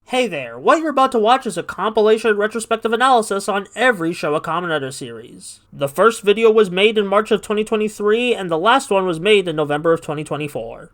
Hey there, what you're about to watch is a compilation retrospective analysis on every Showa Kamen Rider series. The first video was made in March of 2023, and the last one was made in November of 2024.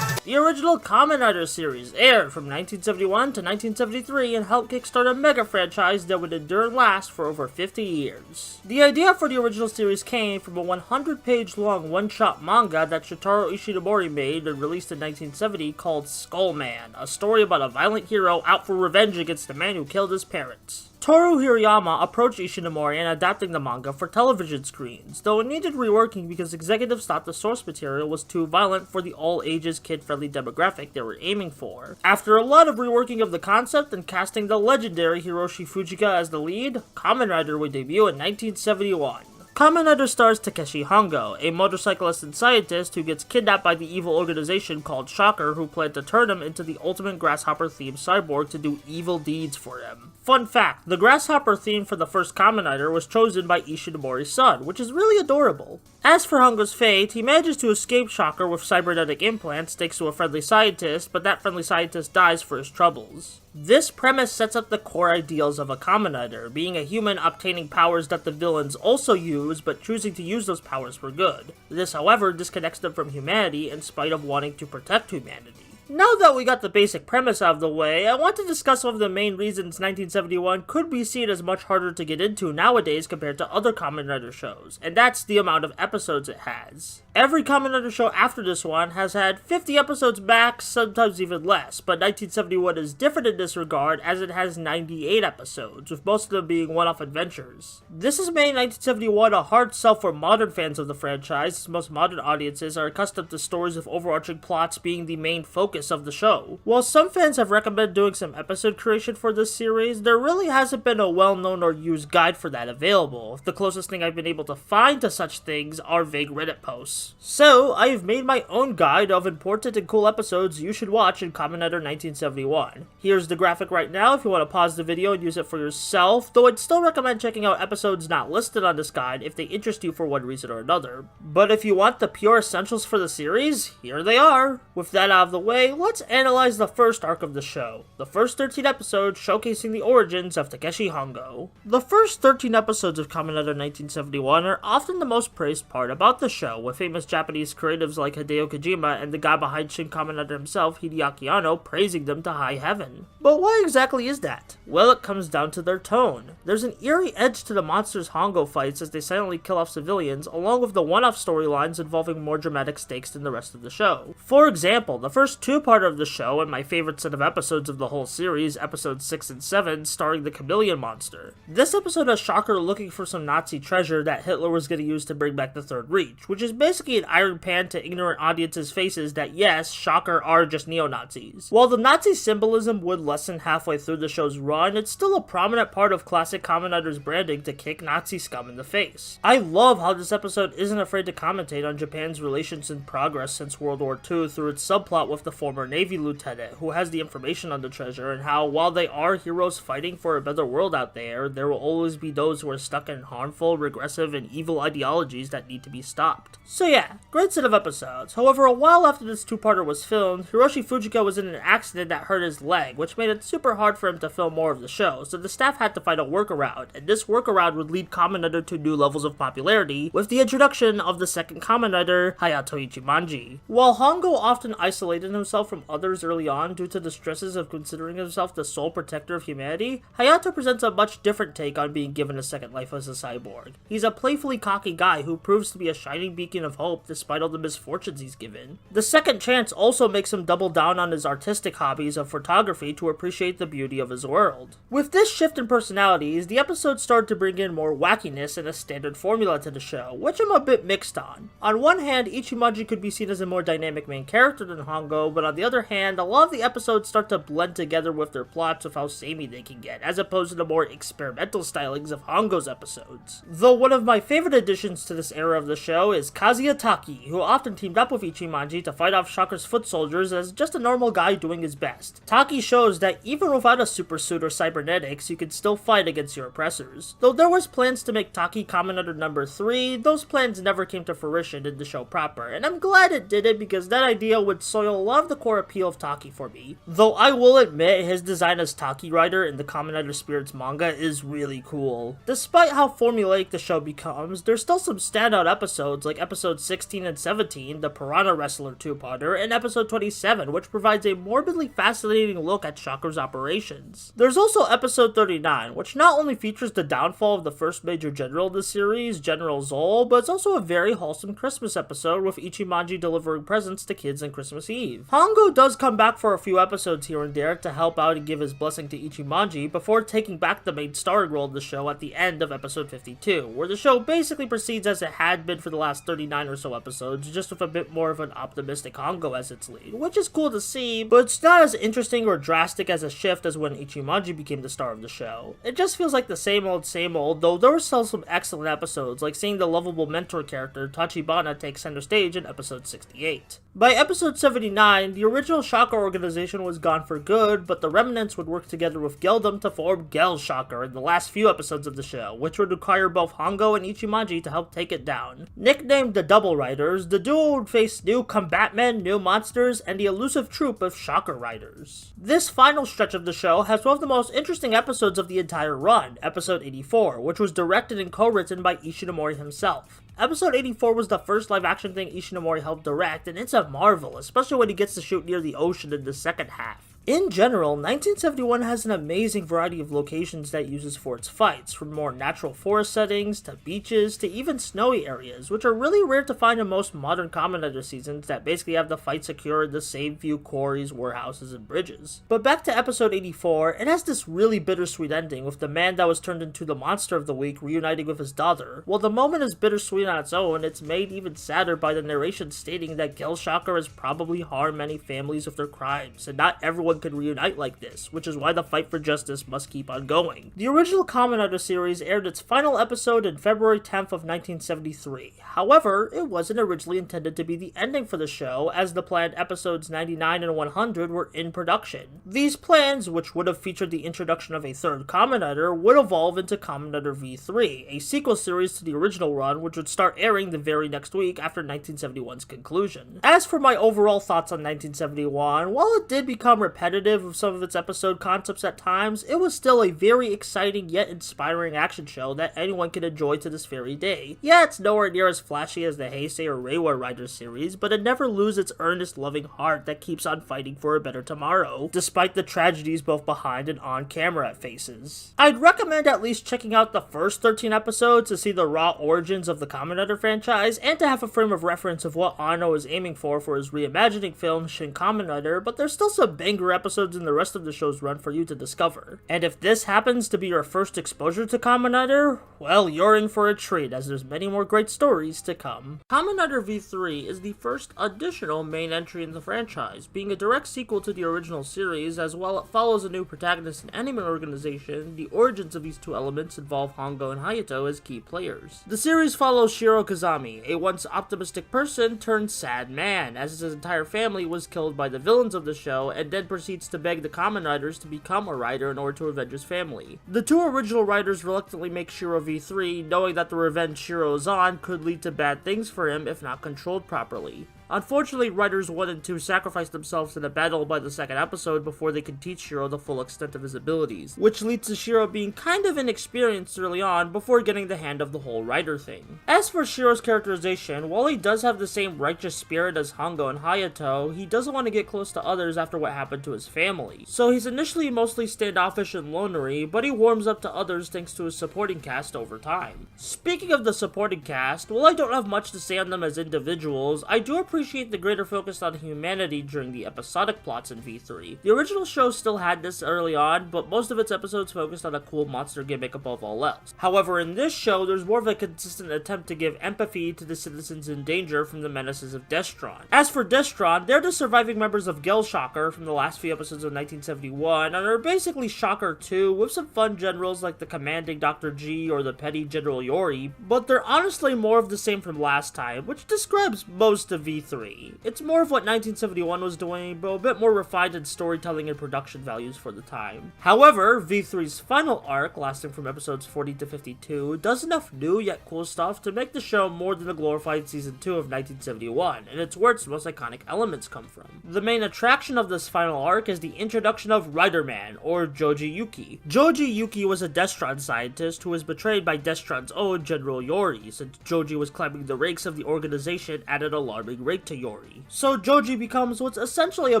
The original Kamen Rider series aired from 1971 to 1973 and helped kickstart a mega franchise that would endure and last for over 50 years. The idea for the original series came from a 100-page long one-shot manga that Shotaro Ishinomori made and released in 1970 called Skullman, a story about a violent hero out for revenge against the man who killed his parents. Toru Hirayama approached Ishinomori in adapting the manga for television screens, though it needed reworking because executives thought the source material was too violent for the all-ages kid-friendly demographic they were aiming for. After a lot of reworking of the concept and casting the legendary Hiroshi Fujika as the lead, Kamen Rider would debut in 1971. Kamen Rider stars Takeshi Hongo, a motorcyclist and scientist who gets kidnapped by the evil organization called Shocker, who plan to turn him into the ultimate grasshopper-themed cyborg to do evil deeds for him. Fun fact, the grasshopper theme for the first Kamen Rider was chosen by Ishinomori's son, which is really adorable. As for Hongo's fate, he manages to escape Shocker with cybernetic implants thanks to a friendly scientist, but that friendly scientist dies for his troubles. This premise sets up the core ideals of a Kamen Rider, being a human obtaining powers that the villains also use, but choosing to use those powers for good. This, however, disconnects them from humanity in spite of wanting to protect humanity. Now that we got the basic premise out of the way, I want to discuss one of the main reasons 1971 could be seen as much harder to get into nowadays compared to other Kamen Rider shows, and that's the amount of episodes it has. Every Kamen Rider show after this one has had 50 episodes max, sometimes even less, but 1971 is different in this regard as it has 98 episodes, with most of them being one-off adventures. This has made 1971 a hard sell for modern fans of the franchise, as most modern audiences are accustomed to stories with overarching plots being the main focus of the show. While some fans have recommended doing some episode creation for this series, there really hasn't been a well-known or used guide for that available. The closest thing I've been able to find to such things are vague Reddit posts. So, I've made my own guide of important and cool episodes you should watch in Kamen Rider 1971. Here's the graphic right now if you want to pause the video and use it for yourself, though I'd still recommend checking out episodes not listed on this guide if they interest you for one reason or another. But if you want the pure essentials for the series, here they are. With that out of the way, let's analyze the first arc of the show, the first 13 episodes showcasing the origins of Takeshi Hongo. The first 13 episodes of Kamen Rider 1971 are often the most praised part about the show, with famous Japanese creatives like Hideo Kojima and the guy behind Shin Kamen Rider himself, Hideaki Anno, praising them to high heaven. But why exactly is that? Well, it comes down to their tone. There's an eerie edge to the monsters Hongo fights as they silently kill off civilians, along with the one-off storylines involving more dramatic stakes than the rest of the show. For example, the first two-parter of the show, and my favorite set of episodes of the whole series, episodes 6 and 7, starring the Chameleon Monster. This episode has Shocker looking for some Nazi treasure that Hitler was going to use to bring back the Third Reich, which is basically an iron pan to ignorant audiences' faces that yes, Shocker are just neo-Nazis. While the Nazi symbolism would lessen halfway through the show's run, it's still a prominent part of classic Kamen Rider's branding to kick Nazi scum in the face. I love how this episode isn't afraid to commentate on Japan's relations in progress since World War II through its subplot with the former Navy lieutenant who has the information on the treasure, and how while they are heroes fighting for a better world out there, there will always be those who are stuck in harmful, regressive, and evil ideologies that need to be stopped. So yeah, great set of episodes. However, a while after this two-parter was filmed, Hiroshi Fujika was in an accident that hurt his leg, which made it super hard for him to film more of the show, so the staff had to find a workaround, and this workaround would lead Kamen Rider to new levels of popularity with the introduction of the second Kamen Rider, Hayato Ichimonji. While Hongo often isolated himself from others early on due to the stresses of considering himself the sole protector of humanity, Hayato presents a much different take on being given a second life as a cyborg. He's a playfully cocky guy who proves to be a shining beacon of hope despite all the misfortunes he's given. The second chance also makes him double down on his artistic hobbies of photography to appreciate the beauty of his world. With this shift in personalities, the episode started to bring in more wackiness and a standard formula to the show, which I'm a bit mixed on. On one hand, Ichimonji could be seen as a more dynamic main character than Hongo, but on the other hand, a lot of the episodes start to blend together with their plots of how samey they can get, as opposed to the more experimental stylings of Hongo's episodes. Though one of my favorite additions to this era of the show is Kazuya Taki, who often teamed up with Ichimonji to fight off Shocker's foot soldiers as just a normal guy doing his best. Taki shows that even without a super suit or cybernetics, you can still fight against your oppressors. Though there was plans to make Taki Kamen Rider number 3, those plans never came to fruition in the show proper, and I'm glad it didn't because that idea would soil a lot of the core appeal of Taki for me. Though I will admit his design as Taki Rider in the Kamen Rider Spirits manga is really cool. Despite how formulaic the show becomes, there's still some standout episodes like episodes 16 and 17, the Piranha Wrestler two-parter, and episode 27, which provides a morbidly fascinating look at Shocker's operations. There's also episode 39, which not only features the downfall of the first major general of the series, General Zol, but it's also a very wholesome Christmas episode with Ichimonji delivering presents to kids on Christmas Eve. Hongo does come back for a few episodes here and there to help out and give his blessing to Ichimonji before taking back the main starring role of the show at the end of episode 52, where the show basically proceeds as it had been for the last 39 or so episodes, just with a bit more of an optimistic Hongo as its lead, which is cool to see, but it's not as interesting or drastic as a shift as when Ichimonji became the star of the show. It just feels like the same old, though there were still some excellent episodes, like seeing the lovable mentor character Tachibana take center stage in episode 68. By episode 79, the original Shocker organization was gone for good, but the remnants would work together with Geldom to form Gel Shocker in the last few episodes of the show, which would require both Hongo and Ichimonji to help take it down. Nicknamed the Double Riders, the duo would face new combatmen, new monsters, and the elusive troupe of Shocker Riders. This final stretch of the show has one of the most interesting episodes of the entire run, episode 84, which was directed and co-written by Ishinomori himself. Episode 84 was the first live-action thing Ishinomori helped direct, and it's a marvel, especially when he gets to shoot near the ocean in the second half. In general, 1971 has an amazing variety of locations that it uses for its fights, from more natural forest settings, to beaches, to even snowy areas, which are really rare to find in most modern Kamen Rider seasons that basically have the fight secured the same few quarries, warehouses, and bridges. But back to episode 84, it has this really bittersweet ending with the man that was turned into the monster of the week reuniting with his daughter. While the moment is bittersweet on its own, it's made even sadder by the narration stating that Gel Shocker has probably harmed many families with their crimes, and not everyone could reunite like this, which is why the fight for justice must keep on going. The original Kamen Rider series aired its final episode in February 10th of 1973. However, it wasn't originally intended to be the ending for the show, as the planned episodes 99 and 100 were in production. These plans, which would have featured the introduction of a third Kamen Rider, would evolve into Kamen Rider V3, a sequel series to the original run, which would start airing the very next week after 1971's conclusion. As for my overall thoughts on 1971, while it did become repetitive of some of its episode concepts at times, it was still a very exciting yet inspiring action show that anyone can enjoy to this very day. Yeah, it's nowhere near as flashy as the Heisei or Reiwa Riders series, but it never loses its earnest, loving heart that keeps on fighting for a better tomorrow, despite the tragedies both behind and on camera it faces. I'd recommend at least checking out the first 13 episodes to see the raw origins of the Kamen Rider franchise, and to have a frame of reference of what Anno is aiming for his reimagining film Shin Kamen Rider, but there's still some banger episodes in the rest of the show's run for you to discover. And if this happens to be your first exposure to Kamen Rider, well, you're in for a treat, as there's many more great stories to come. Kamen Rider V3 is the first additional main entry in the franchise, being a direct sequel to the original series, as while it follows a new protagonist and enemy organization, the origins of these two elements involve Hongo and Hayato as key players. The series follows Shiro Kazami, a once optimistic person turned sad man, as his entire family was killed by the villains of the show, and then proceeds to beg the Kamen Riders to become a rider in order to avenge his family. The two original riders reluctantly make Shiro V3, knowing that the revenge Shiro is on could lead to bad things for him if not controlled properly. Unfortunately, Riders 1 and 2 sacrifice themselves in a battle by the second episode before they can teach Shiro the full extent of his abilities, which leads to Shiro being kind of inexperienced early on before getting the hand of the whole Rider thing. As for Shiro's characterization, while he does have the same righteous spirit as Hongo and Hayato, he doesn't want to get close to others after what happened to his family. So he's initially mostly standoffish and lonery, but he warms up to others thanks to his supporting cast over time. Speaking of the supporting cast, while I don't have much to say on them as individuals, I do appreciate appreciate the greater focus on humanity during the episodic plots in V3. The original show still had this early on, but most of its episodes focused on a cool monster gimmick above all else. However, in this show, there's more of a consistent attempt to give empathy to the citizens in danger from the menaces of Destron. As for Destron, they're the surviving members of Shocker from the last few episodes of 1971, and are basically Shocker 2 with some fun generals like the commanding Dr. G or the petty General Yori, but they're honestly more of the same from last time, which describes most of V3. It's more of what 1971 was doing, but a bit more refined in storytelling and production values for the time. However, V3's final arc, lasting from episodes 40 to 52, does enough new yet cool stuff to make the show more than a glorified season 2 of 1971, and it's where its most iconic elements come from. The main attraction of this final arc is the introduction of Riderman, or Joji Yuki. Joji Yuki was a Destron scientist who was betrayed by Destron's own General Yori, since Joji was climbing the ranks of the organization at an alarming rate to Yori. So Joji becomes what's essentially a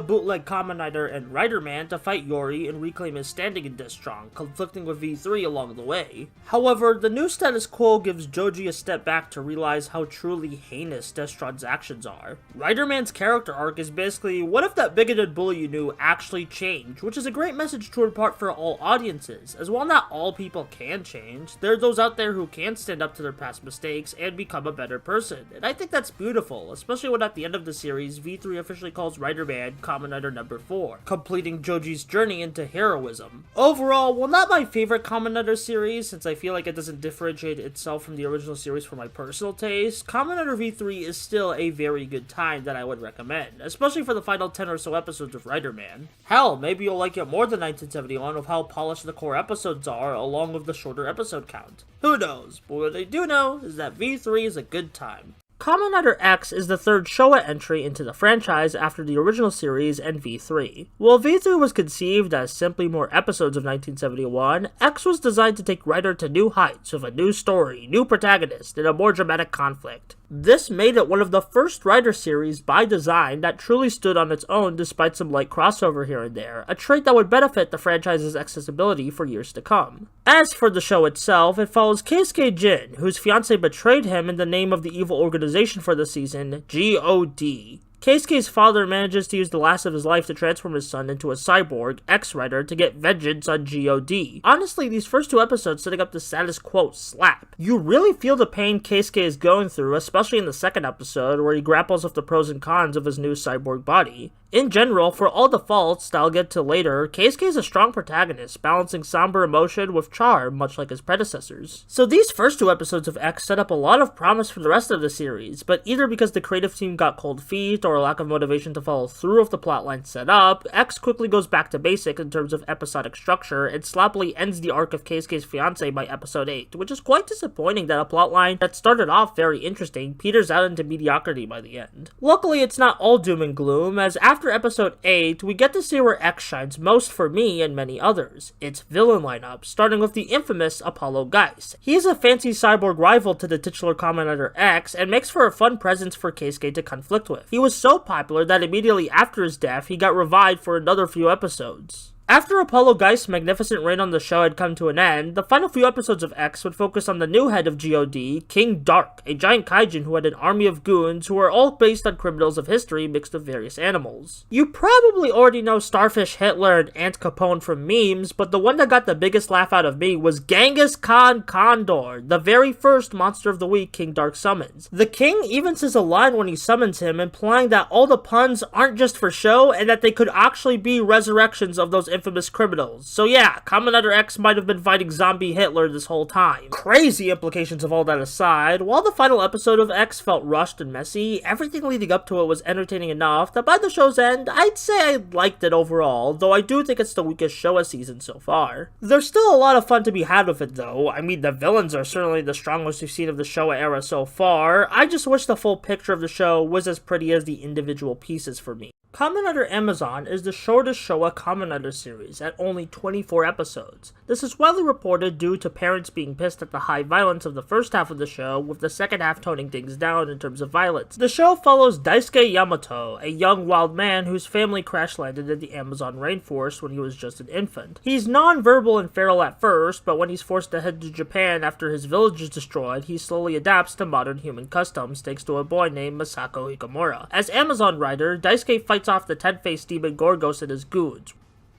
bootleg Kamen Rider and Riderman to fight Yori and reclaim his standing in Destron, conflicting with V3 along the way. However, the new status quo gives Joji a step back to realize how truly heinous Destron's actions are. Riderman's character arc is basically, what if that bigoted bully you knew actually changed, which is a great message to impart for all audiences, as while not all people can change, there are those out there who can stand up to their past mistakes and become a better person, and I think that's beautiful, especially when at the end of the series, V3 officially calls Riderman Kamen Rider number 4, completing Joji's journey into heroism. Overall, while not my favorite Kamen Rider series, since I feel like it doesn't differentiate itself from the original series for my personal taste, Kamen Rider V3 is still a very good time that I would recommend, especially for the final 10 or so episodes of Riderman. Hell, maybe you'll like it more than 1971 with how polished the core episodes are, along with the shorter episode count. Who knows, but what I do know is that V3 is a good time. Kamen Rider X is the third Showa entry into the franchise after the original series and V3. While V3 was conceived as simply more episodes of 1971, X was designed to take Rider to new heights with a new story, new protagonist, and a more dramatic conflict. This made it one of the first Rider series by design that truly stood on its own despite some light crossover here and there, a trait that would benefit the franchise's accessibility for years to come. As for the show itself, it follows Keisuke Jin, whose fiancé betrayed him in the name of the evil organization for the season, God. Keisuke's father manages to use the last of his life to transform his son into a cyborg, X-Rider, to get vengeance on God. Honestly, these first two episodes setting up the status quo slap. You really feel the pain Keisuke is going through, especially in the second episode, where he grapples with the pros and cons of his new cyborg body. In general, for all the faults that I'll get to later, Keisuke is a strong protagonist, balancing somber emotion with charm, much like his predecessors. So these first two episodes of X set up a lot of promise for the rest of the series, but either because the creative team got cold feet or a lack of motivation to follow through with the plotline set up, X quickly goes back to basic in terms of episodic structure and sloppily ends the arc of Keisuke's fiancé by episode 8, which is quite disappointing that a plotline that started off very interesting peters out into mediocrity by the end. Luckily, it's not all doom and gloom, as after episode 8, we get to see where X shines most for me and many others. Its villain lineup, starting with the infamous Apollo Geist. He is a fancy cyborg rival to the titular Kamen Rider X and makes for a fun presence for Keisuke to conflict with. He was so popular that immediately after his death, he got revived for another few episodes. After Apollo Geist's magnificent reign on the show had come to an end, the final few episodes of X would focus on the new head of God, King Dark, a giant kaijin who had an army of goons who were all based on criminals of history mixed with various animals. You probably already know Starfish Hitler and Ant Capone from memes, but the one that got the biggest laugh out of me was Genghis Khan Condor, the very first monster of the week King Dark summons. The king even says a line when he summons him, implying that all the puns aren't just for show and that they could actually be resurrections of those infamous criminals. So yeah, Kamen Rider X might have been fighting zombie Hitler this whole time. Crazy implications of all that aside, while the final episode of X felt rushed and messy, everything leading up to it was entertaining enough that by the show's end, I'd say I liked it overall, though I do think it's the weakest Showa season so far. There's still a lot of fun to be had with it though. I mean, the villains are certainly the strongest we've seen of the Showa era so far. I just wish the full picture of the show was as pretty as the individual pieces for me. Kamen Rider Amazon is the shortest Showa Kamen Rider series at only 24 episodes. This is widely reported due to parents being pissed at the high violence of the first half of the show, with the second half toning things down in terms of violence. The show follows Daisuke Yamato, a young wild man whose family crash landed in the Amazon rainforest when he was just an infant. He's non-verbal and feral at first, but when he's forced to head to Japan after his village is destroyed, he slowly adapts to modern human customs thanks to a boy named Masako Hikamura. As Amazon Rider, Daisuke fights off the 10-faced demon Gorgos and his goons.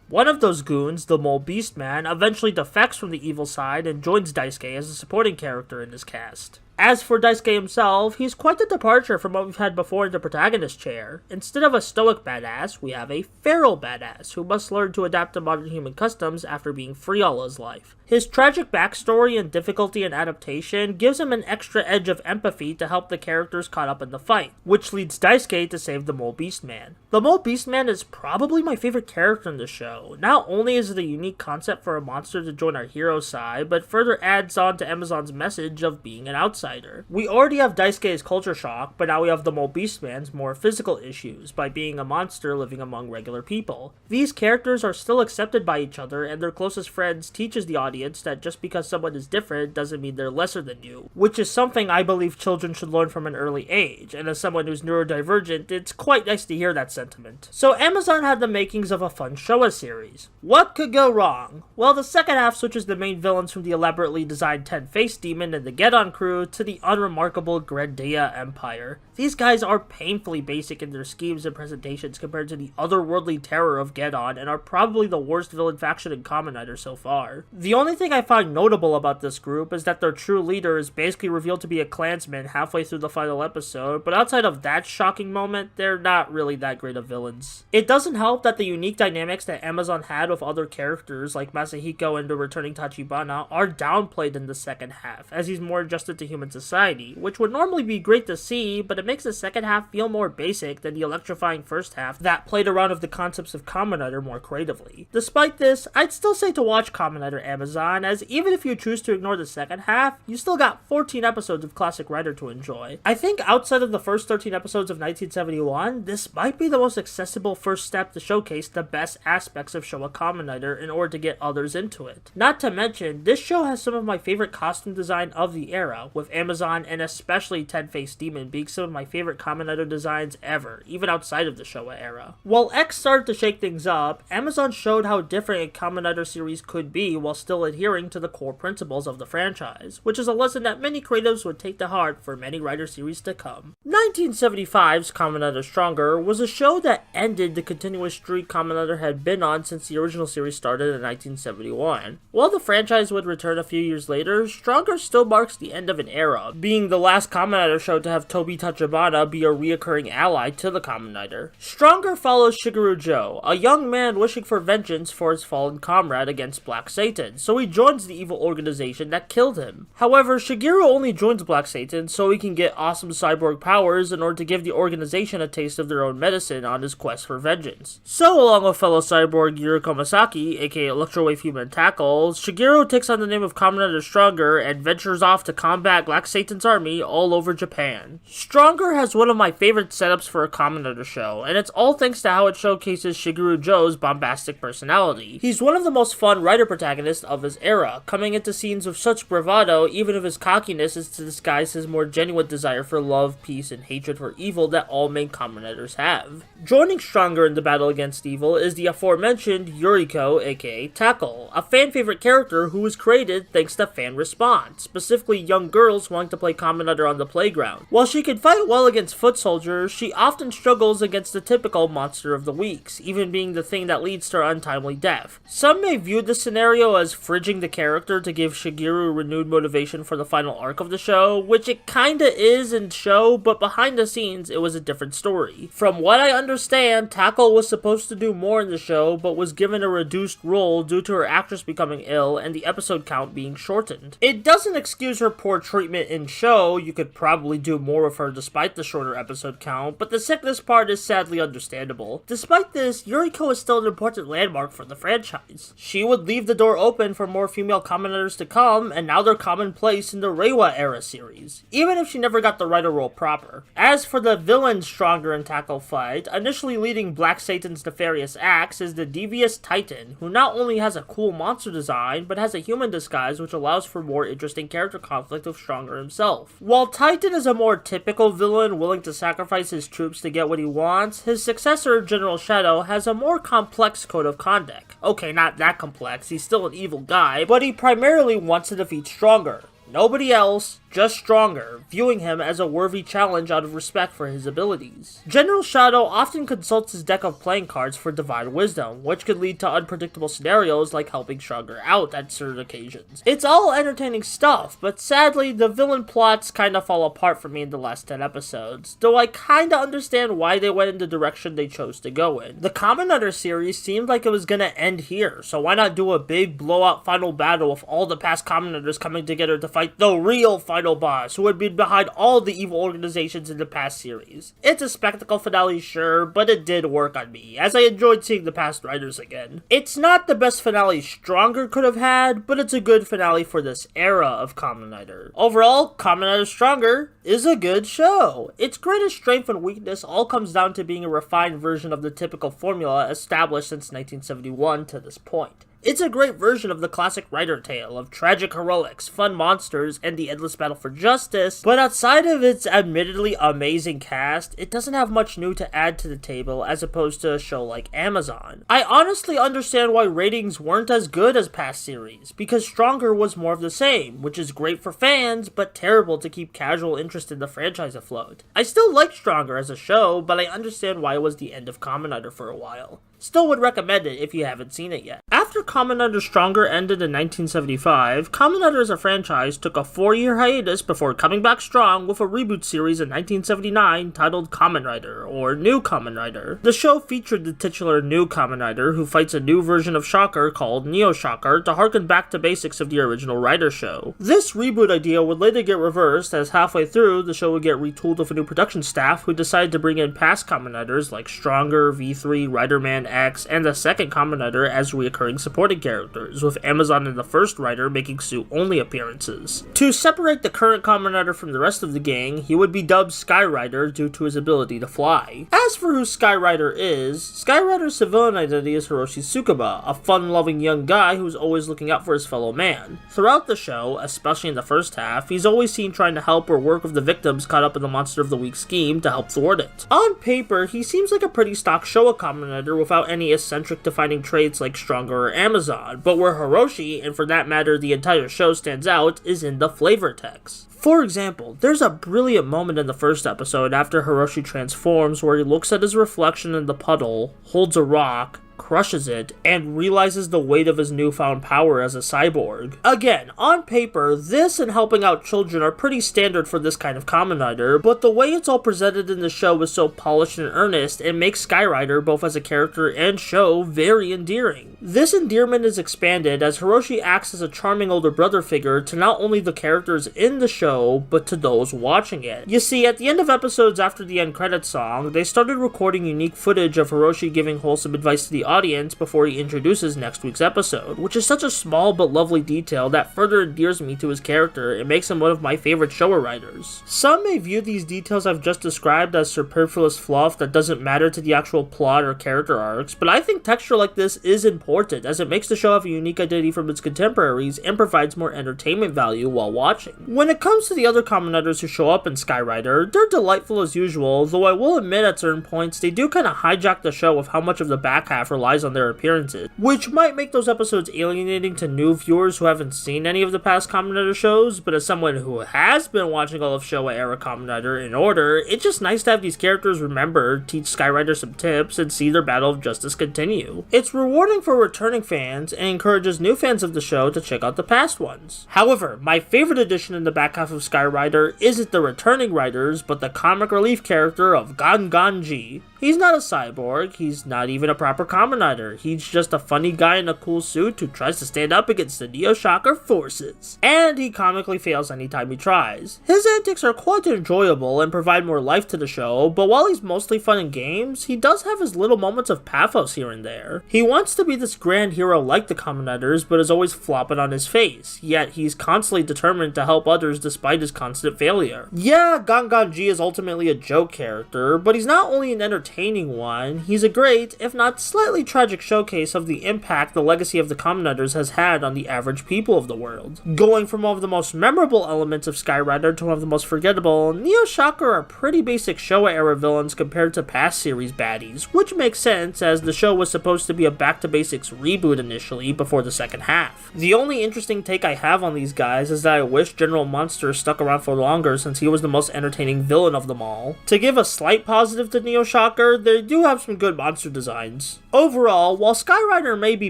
One of those goons, the Mole Beastman, eventually defects from the evil side and joins Daisuke as a supporting character in his cast. As for Daisuke himself, he's quite a departure from what we've had before in the protagonist chair. Instead of a stoic badass, we have a feral badass who must learn to adapt to modern human customs after being free all his life. His tragic backstory and difficulty in adaptation gives him an extra edge of empathy to help the characters caught up in the fight, which leads Daisuke to save the Mole Beastman. The Mole Beastman is probably my favorite character in the show. Not only is it a unique concept for a monster to join our hero side, but further adds on to Amazon's message of being an outsider. We already have Daisuke's culture shock, but now we have the Mole Beastman's more physical issues by being a monster living among regular people. These characters are still accepted by each other, and their closest friends teaches the audience that just because someone is different doesn't mean they're lesser than you, which is something I believe children should learn from an early age, and as someone who's neurodivergent, it's quite nice to hear that sentiment. So Amazon had the makings of a fun Showa series. What could go wrong? Well, the second half switches the main villains from the elaborately designed 10-faced demon and the Geddon crew to the unremarkable Grandia Empire. These guys are painfully basic in their schemes and presentations compared to the otherworldly terror of Geddon, and are probably the worst villain faction in Kamen Rider so far. The only thing I find notable about this group is that their true leader is basically revealed to be a Klansman halfway through the final episode, but outside of that shocking moment, they're not really that great of villains. It doesn't help that the unique dynamics that Amazon had with other characters like Masahiko and the returning Tachibana are downplayed in the second half, as he's more adjusted to human society, which would normally be great to see, but it makes the second half feel more basic than the electrifying first half that played around with the concepts of Kamen Rider more creatively. Despite this, I'd still say to watch Kamen Rider Amazon, as even if you choose to ignore the second half, you still got 14 episodes of classic Rider to enjoy. I think outside of the first 13 episodes of 1971, this might be the most accessible first step to showcase the best aspects of Showa Kamen Rider in order to get others into it. Not to mention, this show has some of my favorite costume design of the era, with Amazon and especially 10-Faced Demon being some of my favorite Kamen Rider designs ever, even outside of the Showa era. While X started to shake things up, Amazon showed how different a Kamen Rider series could be while still adhering to the core principles of the franchise, which is a lesson that many creatives would take to heart for many Rider series to come. 1975's Kamen Rider Stronger was a show that ended the continuous streak Kamen Rider had been on since the original series started in 1971. While the franchise would return a few years later, Stronger still marks the end of an era, being the last Kamen Rider show to have Tobi Tachibana be a reoccurring ally to the Kamen Rider. Stronger follows Shigeru Joe, a young man wishing for vengeance for his fallen comrade against Black Satan, so he joins the evil organization that killed him. However, Shigeru only joins Black Satan so he can get awesome cyborg powers in order to give the organization a taste of their own medicine on his quest for vengeance. So, along with fellow cyborg Yuri Komasaki, aka Electrowave Human Tackle, Shigeru takes on the name of Kamen Rider Stronger and ventures off to combat Black Satan's army all over Japan. Stronger has one of my favorite setups for a Kamen Rider show, and it's all thanks to how it showcases Shigeru Joe's bombastic personality. He's one of the most fun Rider protagonists of his era, coming into scenes with such bravado even if his cockiness is to disguise his more genuine desire for love, peace, and hatred for evil that all main Kamen Riders have. Joining Stronger in the battle against evil is the aforementioned Yuriko, aka Tackle, a fan-favorite character who was created thanks to fan response, specifically young girls wanting to play Kamen Rider on the playground. While she can fight well against foot soldiers, she often struggles against the typical monster of the weeks, even being the thing that leads to her untimely death. Some may view this scenario as fridging the character to give Shigeru renewed motivation for the final arc of the show, which it kinda is in show, but behind the scenes it was a different story. From what I understand, Tackle was supposed to do more in the show, but was given a reduced role due to her actress becoming ill and the episode count being shortened. It doesn't excuse her poor treatment treatment in show, you could probably do more with her despite the shorter episode count, but the sickness part is sadly understandable. Despite this, Yuriko is still an important landmark for the franchise. She would leave the door open for more female Kamen Riders to come, and now they're commonplace in the Reiwa era series, even if she never got the writer role proper. As for the villain's stronger and tackle fight, initially leading Black Satan's nefarious acts is the devious Titan, who not only has a cool monster design, but has a human disguise which allows for more interesting character conflict with Stronger himself. While Titan is a more typical villain willing to sacrifice his troops to get what he wants, his successor, General Shadow, has a more complex code of conduct. Okay, not that complex, he's still an evil guy, but he primarily wants to defeat Stronger. Nobody else, just Stronger, viewing him as a worthy challenge out of respect for his abilities. General Shadow often consults his deck of playing cards for divine wisdom, which could lead to unpredictable scenarios like helping Stronger out at certain occasions. It's all entertaining stuff, but sadly, the villain plots kinda fall apart for me in the last 10 episodes, though I kinda understand why they went in the direction they chose to go in. The Kamen Rider series seemed like it was gonna end here, so why not do a big blowout final battle with all the past Kamen Riders coming together to fight the real final boss who had been behind all the evil organizations in the past series. It's a spectacle finale, sure, but it did work on me, as I enjoyed seeing the past writers again. It's not the best finale Stronger could have had, but it's a good finale for this era of Kamen Rider. Overall, Kamen Rider Stronger is a good show. Its greatest strength and weakness all comes down to being a refined version of the typical formula established since 1971 to this point. It's a great version of the classic Rider tale of tragic heroics, fun monsters, and the endless battle for justice, but outside of its admittedly amazing cast, it doesn't have much new to add to the table as opposed to a show like Amazon. I honestly understand why ratings weren't as good as past series, because Stronger was more of the same, which is great for fans, but terrible to keep casual interest in the franchise afloat. I still like Stronger as a show, but I understand why it was the end of Kamen Rider for a while. Still would recommend it if you haven't seen it yet. After Kamen Rider Stronger ended in 1975, Kamen Rider as a franchise took a 4-year hiatus before coming back strong with a reboot series in 1979 titled Kamen Rider, or New Kamen Rider. The show featured the titular New Kamen Rider who fights a new version of Shocker called Neo Shocker to harken back to basics of the original Rider show. This reboot idea would later get reversed as halfway through the show would get retooled with a new production staff who decided to bring in past Kamen Riders like Stronger, V3, Riderman X, and the second Kamen Rider as reoccurring supporting characters, with Amazon and the first Rider making suit-only appearances. To separate the current Kamen Rider from the rest of the gang, he would be dubbed Skyrider due to his ability to fly. As for who Skyrider is, Skyrider's civilian identity is Hiroshi Tsukuba, a fun-loving young guy who's always looking out for his fellow man. Throughout the show, especially in the first half, he's always seen trying to help or work with the victims caught up in the Monster of the Week scheme to help thwart it. On paper, he seems like a pretty stock Showa Kamen Rider without any eccentric defining traits like Stronger or Amazon, but where Hiroshi, and for that matter the entire show, stands out is in the flavor text. For example, there's a brilliant moment in the first episode after Hiroshi transforms where he looks at his reflection in the puddle, holds a rock, crushes it, and realizes the weight of his newfound power as a cyborg. Again, on paper, this and helping out children are pretty standard for this kind of Kamen Rider, but the way it's all presented in the show is so polished and earnest, it makes Skyrider, both as a character and show, very endearing. This endearment is expanded as Hiroshi acts as a charming older brother figure to not only the characters in the show, but to those watching it. You see, at the end of episodes after the end credits song, they started recording unique footage of Hiroshi giving wholesome advice to the audience before he introduces next week's episode, which is such a small but lovely detail that further endears me to his character and makes him one of my favorite Showa writers. Some may view these details I've just described as superfluous fluff that doesn't matter to the actual plot or character arcs, but I think texture like this is important as it makes the show have a unique identity from its contemporaries and provides more entertainment value while watching. When it comes to the other Kamen Riders who show up in Skyrider, they're delightful as usual, though I will admit at certain points they do kinda hijack the show with how much of the back half relies on their appearances, which might make those episodes alienating to new viewers who haven't seen any of the past Kamen Rider shows, but as someone who has been watching all of Showa era Kamen Rider in order, it's just nice to have these characters remembered, teach Skyrider some tips, and see their battle of justice continue. It's rewarding for returning fans and encourages new fans of the show to check out the past ones. However, my favorite addition in the back half of Skyrider isn't the returning writers, but the comic relief character of Ganganji. He's not a cyborg, he's not even a proper Kamen Kamen Rider. He's just a funny guy in a cool suit who tries to stand up against the Neo Shocker forces. And he comically fails anytime he tries. His antics are quite enjoyable and provide more life to the show, but while he's mostly fun in games, he does have his little moments of pathos here and there. He wants to be this grand hero like the Kamen Riders, but is always flopping on his face, yet he's constantly determined to help others despite his constant failure. Yeah, Ganganji is ultimately a joke character, but he's not only an entertaining one, he's a great, if not slightly tragic showcase of the impact the legacy of the Kamen Riders has had on the average people of the world. Going from one of the most memorable elements of Skyrider to one of the most forgettable, Neo Shocker are pretty basic Showa era villains compared to past series baddies, which makes sense as the show was supposed to be a back to basics reboot initially before the second half. The only interesting take I have on these guys is that I wish General Monster stuck around for longer since he was the most entertaining villain of them all. To give a slight positive to Neo Shocker, they do have some good monster designs. Overall, while Skyrider may be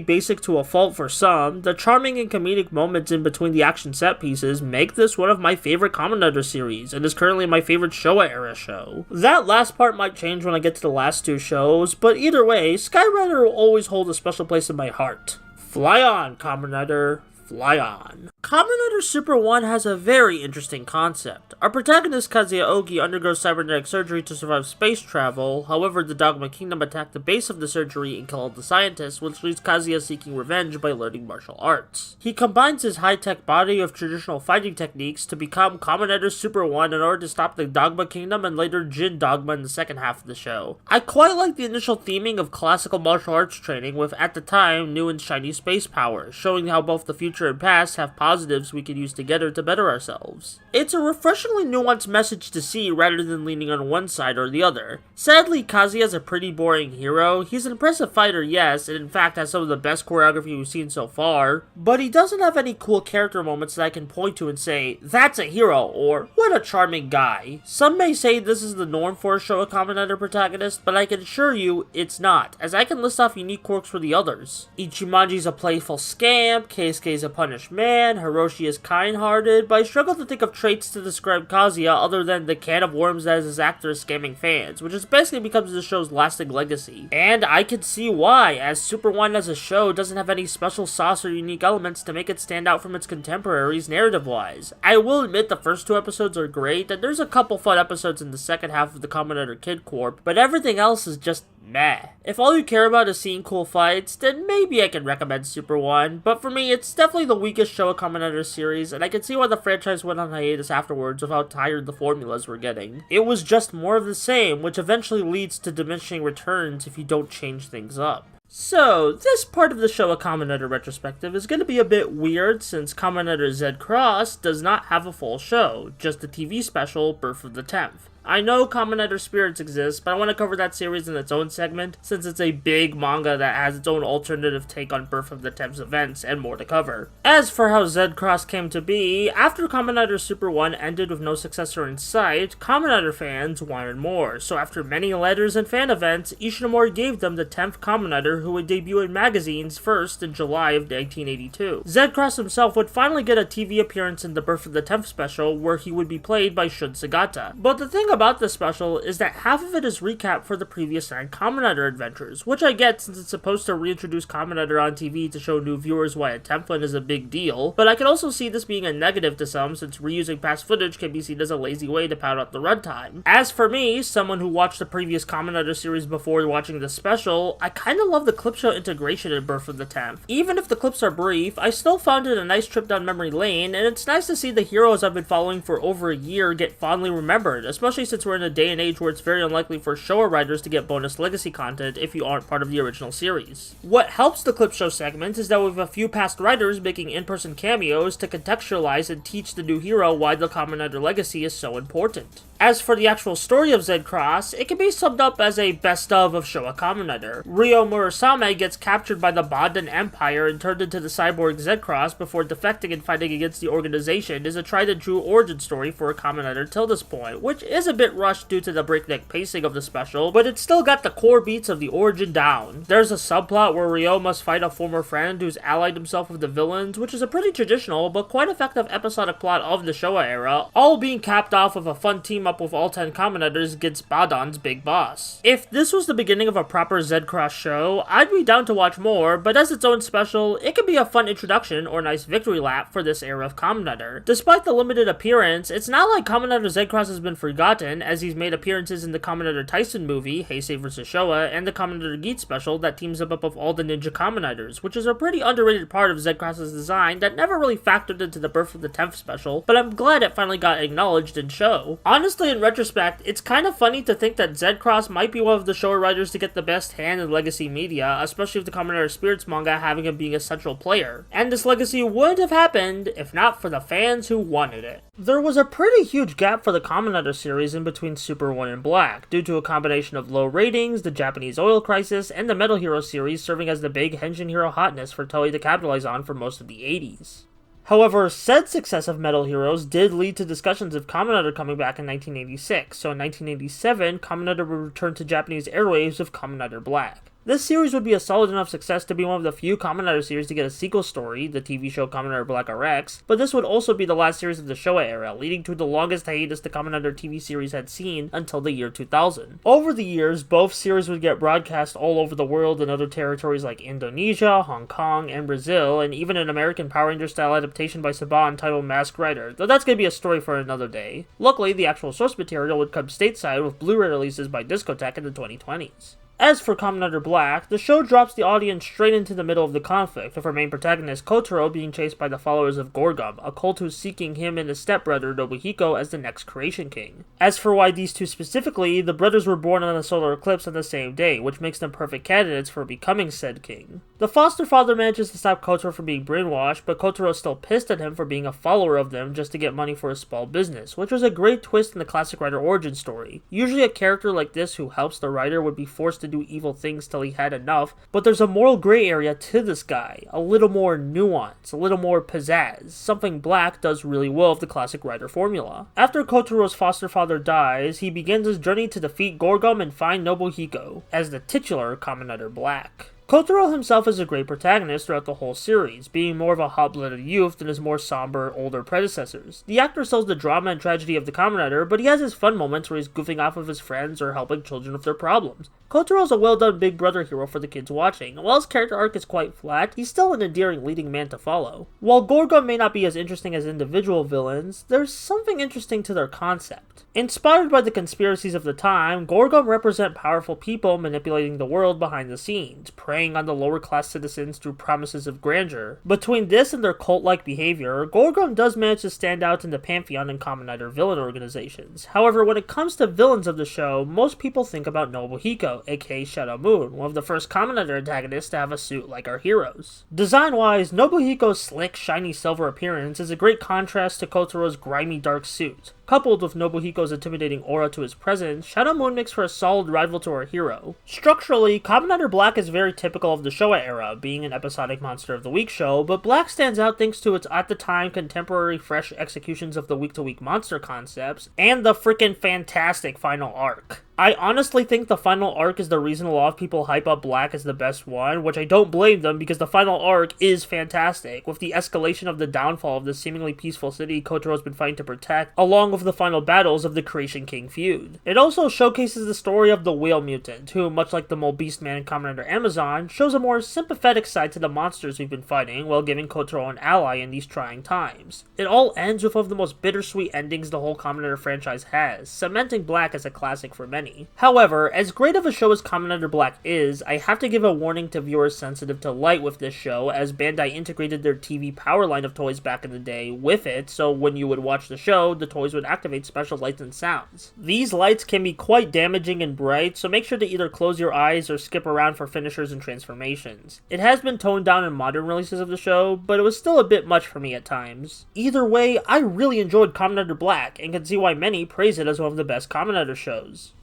basic to a fault for some, the charming and comedic moments in between the action set pieces make this one of my favorite Kamen Rider series, and is currently my favorite Showa era show. That last part might change when I get to the last two shows, but either way, Skyrider will always hold a special place in my heart. Fly on, Kamen Rider. Fly on. Kamen Rider Super 1 has a very interesting concept. Our protagonist Kazuya Ogi undergoes cybernetic surgery to survive space travel, however the Dogma Kingdom attack the base of the surgery and kill all the scientists, which leaves Kazuya seeking revenge by learning martial arts. He combines his high-tech body of traditional fighting techniques to become Kamen Rider Super 1 in order to stop the Dogma Kingdom and later Jin Dogma in the second half of the show. I quite like the initial theming of classical martial arts training with, at the time, new and shiny space powers, showing how both the future and past have positives we can use together to better ourselves. It's a refreshingly nuanced message to see rather than leaning on one side or the other. Sadly, Kazuya's a pretty boring hero. He's an impressive fighter, yes, and in fact has some of the best choreography we've seen so far, but he doesn't have any cool character moments that I can point to and say, that's a hero, or what a charming guy. Some may say this is the norm for a Showa Kamen Rider protagonist, but I can assure you it's not, as I can list off unique quirks for the others. Ichimonji's a playful scamp, Keisuke's a punished man, Hiroshi is kind-hearted, but I struggle to think of traits to describe Kazuya other than the can of worms that is his actor scamming fans, which is basically becomes the show's lasting legacy. And I can see why, as Super 1 as a show doesn't have any special sauce or unique elements to make it stand out from its contemporaries narrative-wise. I will admit the first two episodes are great, and there's a couple fun episodes in the second half of the Kamen Rider Kid Corp, but everything else is just meh. If all you care about is seeing cool fights, then maybe I can recommend Super 1, but for me, it's definitely the weakest Showa Kamen Rider series, and I can see why the franchise went on hiatus afterwards of how tired the formulas were getting. It was just more of the same, which eventually leads to diminishing returns if you don't change things up. So, this part of the Showa Kamen Rider retrospective is going to be a bit weird since Kamen Rider Z Cross does not have a full show, just a TV special, Birth of the 10th. I know Kamen Rider Spirits exists, but I want to cover that series in its own segment, since it's a big manga that has its own alternative take on Birth of the 10th's events, and more to cover. As for how Z Cross came to be, after Kamen Rider Super 1 ended with no successor in sight, Kamen Rider fans wanted more, so after many letters and fan events, Ishinomori gave them the 10th Kamen Rider who would debut in magazines first in July of 1982. Z Cross himself would finally get a TV appearance in the Birth of the 10th special, where he would be played by Shun Sagata. But the thing about this special is that half of it is recap for the previous 9 Kamen Rider adventures, which I get since it's supposed to reintroduce Kamen Rider on TV to show new viewers why a template is a big deal, but I can also see this being a negative to some since reusing past footage can be seen as a lazy way to pad out the runtime. As for me, someone who watched the previous Kamen Rider series before watching the special, I kinda love the clip show integration in Birth of the 10th. Even if the clips are brief, I still found it a nice trip down memory lane, and it's nice to see the heroes I've been following for over a year get fondly remembered, especially since we're in a day and age where it's very unlikely for Showa writers to get bonus legacy content if you aren't part of the original series. What helps the clip show segment is that we have a few past writers making in-person cameos to contextualize and teach the new hero why the Kamen Rider legacy is so important. As for the actual story of Z Cross, it can be summed up as a best-of Showa Kamen Rider. Ryo Murasame gets captured by the Bondan Empire and turned into the cyborg Z Cross before defecting and fighting against the organization is a tried-and-true origin story for a Kamen Rider till this point, which is a bit rushed due to the breakneck pacing of the special, but it's still got the core beats of the origin down. There's a subplot where Ryo must fight a former friend who's allied himself with the villains, which is a pretty traditional but quite effective episodic plot of the Showa era, all being capped off with a fun team up with all 10 Kamen Riders against Badon's big boss. If this was the beginning of a proper Z-Cross show, I'd be down to watch more, but as its own special, it could be a fun introduction or nice victory lap for this era of Kamen Rider. Despite the limited appearance, it's not like Kamen Rider Z-Cross has been forgotten, as he's made appearances in the Kamen Rider Tyson movie, Heisei vs. Showa, and the Kamen Rider Geet special that teams him up with all the Ninja Kamen Riders, which is a pretty underrated part of Z-Cross's design that never really factored into the Birth of the 10th special, but I'm glad it finally got acknowledged in show. Honestly, in retrospect, it's kind of funny to think that Z-Cross might be one of the Showa writers to get the best hand in legacy media, especially with the Kamen Rider Spirits manga having him being a central player. And this legacy wouldn't have happened if not for the fans who wanted it. There was a pretty huge gap for the Kamen Rider series in between Super 1 and Black, due to a combination of low ratings, the Japanese oil crisis, and the Metal Hero series serving as the big Henshin Hero hotness for Toei to capitalize on for most of the 80s. However, said success of Metal Heroes did lead to discussions of Kamen Rider coming back in 1986, so in 1987, Kamen Rider would return to Japanese airwaves with Kamen Rider Black. This series would be a solid enough success to be one of the few Kamen Rider series to get a sequel story, the TV show Kamen Rider Black RX, but this would also be the last series of the Showa era, leading to the longest hiatus the Kamen Rider TV series had seen until the year 2000. Over the years, both series would get broadcast all over the world in other territories like Indonesia, Hong Kong, and Brazil, and even an American Power Ranger style adaptation by Saban entitled Masked Rider, though that's gonna be a story for another day. Luckily, the actual source material would come stateside with Blu-ray releases by Discotech in the 2020s. As for Kamen Rider Black, the show drops the audience straight into the middle of the conflict, with our main protagonist Kotaro being chased by the followers of Gorgum, a cult who's seeking him and his stepbrother Nobuhiko as the next Creation King. As for why these two specifically, the brothers were born on a solar eclipse on the same day, which makes them perfect candidates for becoming said king. The foster father manages to stop Kotaro from being brainwashed, but Kotaro is still pissed at him for being a follower of them just to get money for a small business, which was a great twist in the classic Rider origin story. Usually a character like this who helps the writer would be forced to do evil things till he had enough, but there's a moral gray area to this guy, a little more nuance, a little more pizzazz, something Black does really well with the classic Rider formula. After Kotaro's foster father dies, he begins his journey to defeat Gorgum and find Nobuhiko, as the titular Kamen Rider Black. Kotaro himself is a great protagonist throughout the whole series, being more of a hot-blooded youth than his more somber, older predecessors. The actor sells the drama and tragedy of the Kamen Rider, but he has his fun moments where he's goofing off with his friends or helping children with their problems. Kotaro is a well-done big brother hero for the kids watching, and while his character arc is quite flat, he's still an endearing leading man to follow. While Gorgum may not be as interesting as individual villains, there's something interesting to their concept. Inspired by the conspiracies of the time, Gorgum represent powerful people manipulating the world behind the scenes, preying on the lower-class citizens through promises of grandeur. Between this and their cult-like behavior, Gorgum does manage to stand out in the pantheon in Kamen Rider villain organizations. However, when it comes to villains of the show, most people think about Nobuhiko, aka Shadow Moon, one of the first Kamen Rider antagonists to have a suit like our heroes. Design-wise, Nobuhiko's slick, shiny silver appearance is a great contrast to Kotaro's grimy dark suit. Coupled with Nobuhiko's intimidating aura to his presence, Shadow Moon makes for a solid rival to our hero. Structurally, Kamen Rider Black is very typical of the Showa era, being an episodic Monster of the Week show, but Black stands out thanks to its at-the-time contemporary fresh executions of the week-to-week monster concepts, and the frickin' fantastic final arc. I honestly think the final arc is the reason a lot of people hype up Black as the best one, which I don't blame them because the final arc is fantastic, with the escalation of the downfall of the seemingly peaceful city Kotaro's been fighting to protect, along with the final battles of the Creation King feud. It also showcases the story of the Whale Mutant, who, much like the Mole Beastman in Kamen Rider Amazon, shows a more sympathetic side to the monsters we've been fighting while giving Kotaro an ally in these trying times. It all ends with one of the most bittersweet endings the whole Kamen Rider franchise has, cementing Black as a classic for many. However, as great of a show as Kamen Rider Black is, I have to give a warning to viewers sensitive to light with this show, as Bandai integrated their TV power line of toys back in the day with it, so when you would watch the show, the toys would activate special lights and sounds. These lights can be quite damaging and bright, so make sure to either close your eyes or skip around for finishers and transformations. It has been toned down in modern releases of the show, but it was still a bit much for me at times. Either way, I really enjoyed Kamen Rider Black, and can see why many praise it as one of the best Kamen Rider shows.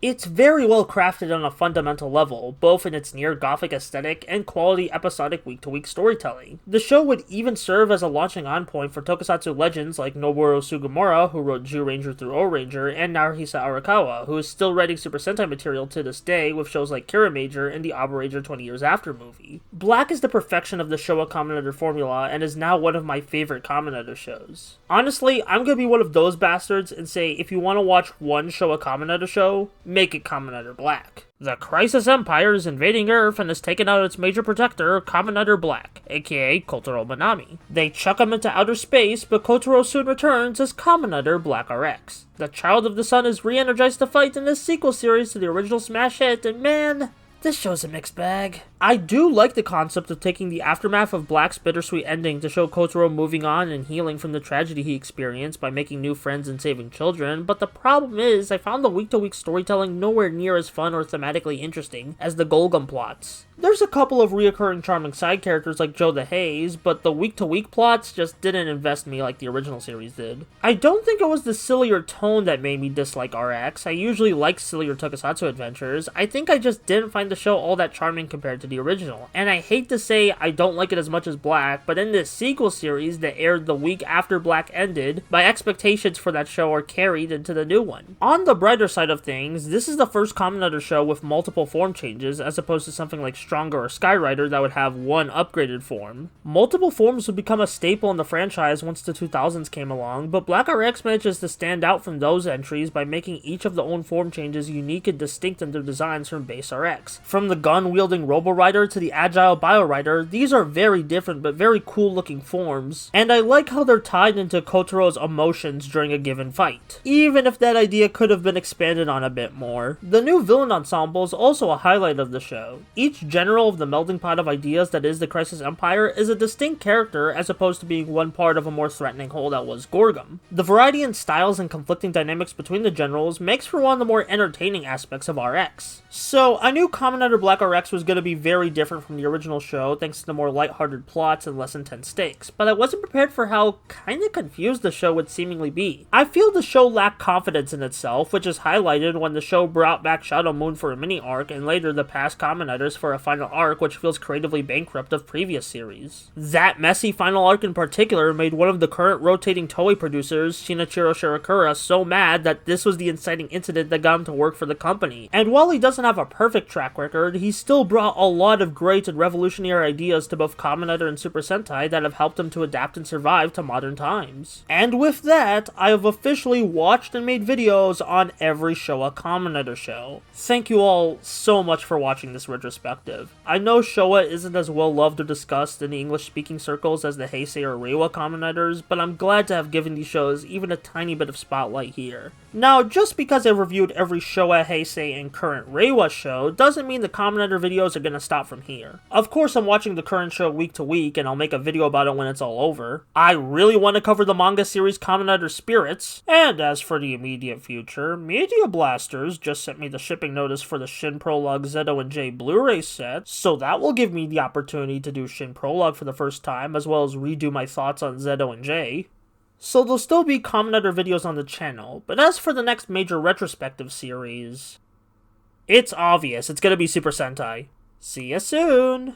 It's very well crafted on a fundamental level, both in its near-gothic aesthetic and quality episodic week-to-week storytelling. The show would even serve as a launching on point for tokusatsu legends like Noboru Sugimura, who wrote Zyuranger through O-Ranger, and Naruhisa Arakawa, who is still writing Super Sentai material to this day with shows like Kira Major and the Abaranger 20 Years After movie. Black is the perfection of the Showa Kamen Rider formula and is now one of my favorite Kamen Rider shows. Honestly, I'm gonna be one of those bastards and say if you want to watch one Showa Kamen Rider show, make it Kamen Rider Black. The Crisis Empire is invading Earth and has taken out its major protector, Kamen Rider Black, aka Kotaro Minami. They chuck him into outer space, but Kotaro soon returns as Kamen Rider Black RX. The Child of the Sun is re-energized to fight in this sequel series to the original smash hit, and man, this show's a mixed bag. I do like the concept of taking the aftermath of Black's bittersweet ending to show Kotaro moving on and healing from the tragedy he experienced by making new friends and saving children, but the problem is, I found the week-to-week storytelling nowhere near as fun or thematically interesting as the Golgum plots. There's a couple of reoccurring charming side characters like Joe the Haze, but the week-to-week plots just didn't invest me like the original series did. I don't think it was the sillier tone that made me dislike RX. I usually like sillier tokusatsu adventures. I think I just didn't find the show all that charming compared to the original. And I hate to say I don't like it as much as Black, but in this sequel series that aired the week after Black ended, my expectations for that show are carried into the new one. On the brighter side of things, this is the first Kamen Rider show with multiple form changes, as opposed to something like Stronger or Skyrider that would have one upgraded form. Multiple forms would become a staple in the franchise once the 2000s came along, but Black RX manages to stand out from those entries by making each of the own form changes unique and distinct in their designs from base RX. From the gun-wielding Robo-Rider to the agile Bio-Rider, these are very different but very cool-looking forms, and I like how they're tied into Kotaro's emotions during a given fight, even if that idea could have been expanded on a bit more. The new villain ensemble is also a highlight of the show. Each general of the melding pot of ideas that is the Crisis Empire is a distinct character as opposed to being one part of a more threatening whole that was Gorgum. The variety in styles and conflicting dynamics between the generals makes for one of the more entertaining aspects of RX. So, I knew Kamen Rider Black RX was going to be very different from the original show thanks to the more lighthearted plots and less intense stakes, but I wasn't prepared for how kinda confused the show would seemingly be. I feel the show lacked confidence in itself, which is highlighted when the show brought back Shadow Moon for a mini arc and later the past Kamen Riders for a final arc which feels creatively bankrupt of previous series. That messy final arc in particular made one of the current rotating Toei producers, Shinichiro Shirakura, so mad that this was the inciting incident that got him to work for the company. And while he doesn't have a perfect track record, he still brought a lot of great and revolutionary ideas to both Kamen Rider and Super Sentai that have helped him to adapt and survive to modern times. And with that, I have officially watched and made videos on every Showa Kamen Rider show. Thank you all so much for watching this retrospective. I know Showa isn't as well loved or discussed in the English-speaking circles as the Heisei or Reiwa Kamen Riders, but I'm glad to have given these shows even a tiny bit of spotlight here. Now, just because I've reviewed every Showa, Heisei, and current Reiwa show doesn't mean the Kamen Rider videos are gonna stop from here. Of course, I'm watching the current show week to week, and I'll make a video about it when it's all over. I really want to cover the manga series Kamen Rider Spirits, and as for the immediate future, Media Blasters just sent me the shipping notice for the Shin Prologue ZO&J Blu-ray set, so that will give me the opportunity to do Shin Prologue for the first time, as well as redo my thoughts on ZO&J. So there'll still be Kamen Rider videos on the channel, but as for the next major retrospective series, it's obvious, it's gonna be Super Sentai. See ya soon!